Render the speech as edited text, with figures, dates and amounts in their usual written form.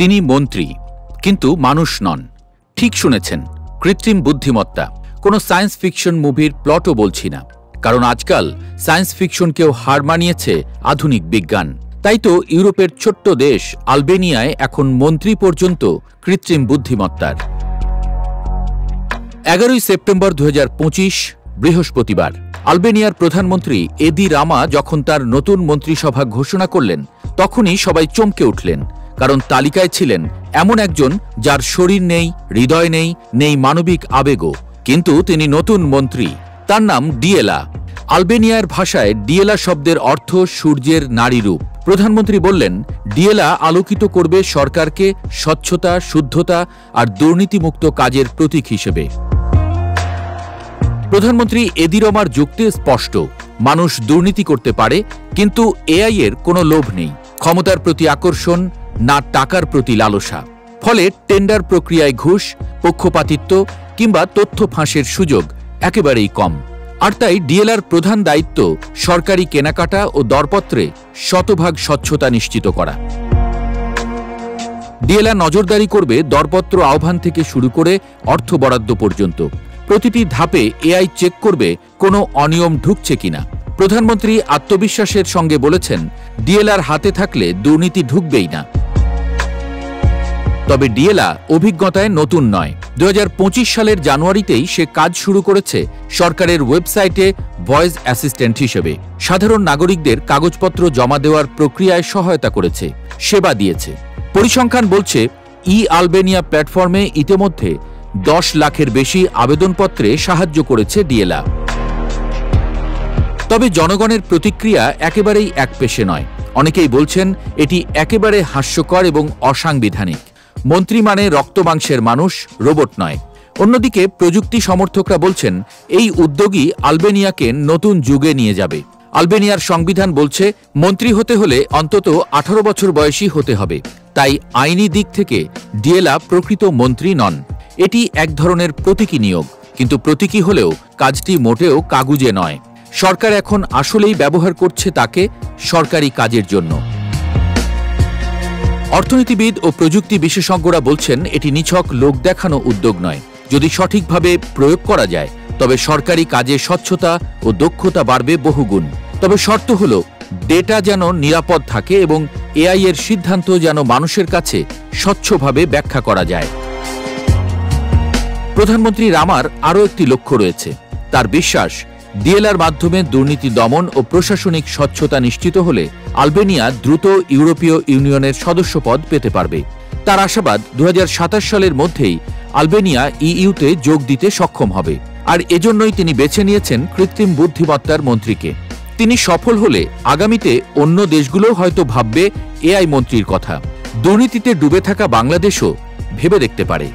তিনি মন্ত্রী, কিন্তু মানুষ নন। ঠিক শুনেছেন, কৃত্রিম বুদ্ধিমত্তা। কোনো সায়েন্স ফিকশন মুভির প্লটও বলছি না, কারণ আজকাল সায়েন্স ফিকশনকেও হার মানিয়েছে আধুনিক বিজ্ঞান। তাই তো ইউরোপের ছোট্ট দেশ আলবেনিয়ায় এখন মন্ত্রী পর্যন্ত কৃত্রিম বুদ্ধিমত্তার। 11 সেপ্টেম্বর 2025 বৃহস্পতিবার আলবেনিয়ার প্রধানমন্ত্রী এদি রামা যখন তার নতুন মন্ত্রিসভা ঘোষণা করলেন, তখনই সবাই চমকে উঠলেন, কারণ তালিকায় ছিলেন এমন একজন যার শরীর নেই, হৃদয় নেই, নেই মানবিক আবেগও, কিন্তু তিনি নতুন মন্ত্রী। তার নাম ডিয়েলা। আলবেনিয়ার ভাষায় ডিয়েলা শব্দের অর্থ সূর্যের নারী রূপ। প্রধানমন্ত্রী বললেন, ডিয়েলা আলোকিত করবে সরকারকে স্বচ্ছতা, শুদ্ধতা আর দুর্নীতিমুক্ত কাজের প্রতীক হিসেবে। প্রধানমন্ত্রী এদি রমার যুক্তি স্পষ্ট, মানুষ দুর্নীতি করতে পারে, কিন্তু এআই এর কোনো লোভ নেই, ক্ষমতার প্রতি আকর্ষণ, না টাকার প্রতি লালসা। ফলে টেন্ডার প্রক্রিয়ায় ঘুষ, পক্ষপাতিত্ব কিংবা তথ্য ফাঁসের সুযোগ একেবারেই কম। আর তাই ডিএলার প্রধান দায়িত্ব সরকারি কেনাকাটা ও দরপত্রে শতভাগ স্বচ্ছতা নিশ্চিত করা। ডিএলা নজরদারি করবে দরপত্র আহ্বান থেকে শুরু করে অর্থ বরাদ্দ পর্যন্ত। প্রতিটি ধাপে এআই চেক করবে কোনো অনিয়ম ঢুকছে কিনা। প্রধানমন্ত্রী আত্মবিশ্বাসের সঙ্গে বলেছেন, ডিএলার হাতে থাকলে দুর্নীতি ঢুকবেই না। তবে ডিএলা অভিজ্ঞতায় নতুন নয়। 2025 সালের জানুয়ারিতেই সে কাজ শুরু করেছে সরকারের ওয়েবসাইটে ভয়েস অ্যাসিস্ট্যান্ট হিসেবে। সাধারণ নাগরিকদের কাগজপত্র জমা দেওয়ার প্রক্রিয়ায় সহায়তা করেছে, সেবা দিয়েছে। পরিসংখ্যান বলছে, আলবেনিয়া প্ল্যাটফর্মে ইতিমধ্যে 10 লাখের বেশি আবেদনপত্রে সাহায্য করেছে ডিএলা। তবে জনগণের প্রতিক্রিয়া একেবারেই একপেশে নয়। অনেকেই বলছেন এটি একেবারে হাস্যকর এবং অসাংবিধানিক। মন্ত্রী মানে রক্তমাংসের মানুষ, রোবট নয়। অন্যদিকে প্রযুক্তি সমর্থকরা বলছেন, এই উদ্যোগই আলবেনিয়াকে নতুন যুগে নিয়ে যাবে। আলবেনিয়ার সংবিধান বলছে, মন্ত্রী হতে হলে অন্তত 18 বছর বয়সী হতে হবে। তাই আইনি দিক থেকে ডিএলা প্রকৃত মন্ত্রী নন। এটি এক ধরনের প্রতীকী নিয়োগ, কিন্তু প্রতীকী হলেও কাজটি মোটেও কাগুজে নয়। সরকার এখন আসলেই ব্যবহার করছে তাকে সরকারি কাজের জন্য। অর্থনীতিবিদ ও প্রযুক্তি বিশেষজ্ঞরা বলছেন, এটি নিছক লোক দেখানো উদ্যোগ নয়। যদি সঠিকভাবে প্রয়োগ করা যায়, তবে সরকারি কাজে স্বচ্ছতা ও দক্ষতা বাড়বে বহুগুণ। তবে শর্ত হল, ডেটা যেন নিরাপদ থাকে এবং এআই এর সিদ্ধান্ত যেন মানুষের কাছে স্বচ্ছভাবে ব্যাখ্যা করা যায়। প্রধানমন্ত্রী রামার আরও একটি লক্ষ্য রয়েছে। তার বিশ্বাস, ডিএলার মাধ্যমে দুর্নীতি দমন ও প্রশাসনিক স্বচ্ছতা নিশ্চিত হলে আলবেনিয়া দ্রুত ইউরোপীয় ইউনিয়নের সদস্যপদ পেতে পারবে। তার আশাবাদ, 2027 সালের মধ্যেই আলবেনিয়া ইইউতে যোগ দিতে সক্ষম হবে। আর এজন্যই তিনি বেছে নিয়েছেন কৃত্রিম বুদ্ধিমত্তার মন্ত্রীকে। তিনি সফল হলে আগামীতে অন্য দেশগুলোও হয়তো ভাববে এআই মন্ত্রীর কথা। দুর্নীতিতে ডুবে থাকা বাংলাদেশও ভেবে দেখতে পারে।